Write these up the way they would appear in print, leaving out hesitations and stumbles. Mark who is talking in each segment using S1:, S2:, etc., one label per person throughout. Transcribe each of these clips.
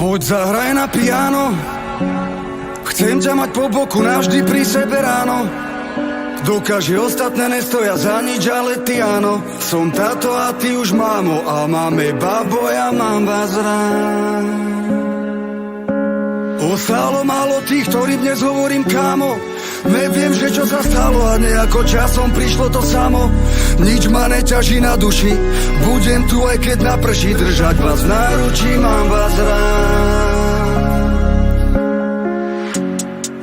S1: Poď zahraj na piano, chcem ťa mať po boku navždy pri sebe ráno. Dokáže ostatné nestoja za nič, ale ty áno. Som táto a ty už mámo, a máme babo, ja mám vás rád. Ostalo málo tých, ktorým dnes hovorím kámo. Neviem, že čo sa stalo a nejako časom prišlo to samo. Nič ma neťaží na duši, budem tu aj keď naprší. Držať vás v náručí, mám vás rád.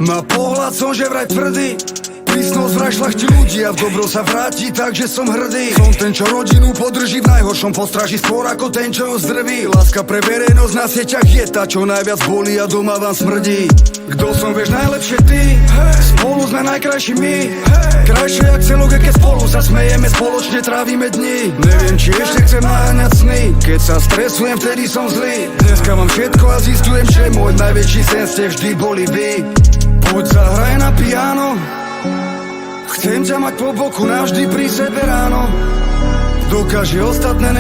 S1: Na pohľad som že vraj tvrdý, prísnosť vraj šľachti ľudí a v dobro sa vráti, takže som hrdý. Som ten, čo rodinu podrží v najhoršom postraží, skôr ako ten, čo ju zdrví. Láska pre verejnosť na sieťach je tá, čo najviac bolí a doma vám smrdí. Kto som, vieš, najlepšie ty, spolu sme najkrajší my, krajšie jak celok, keď spolu sa smejeme, spoločne trávime dni. Neviem, či ešte chcem naháňať sny, keď sa stresujem, vtedy som zlý. Dneska mám všetko a zistujem, že môj najväčší sen ste vždy boli vy. Poď zahraj na piano, chcem ťa mať po boku navždy pri sebe ráno. Dokáže ostatné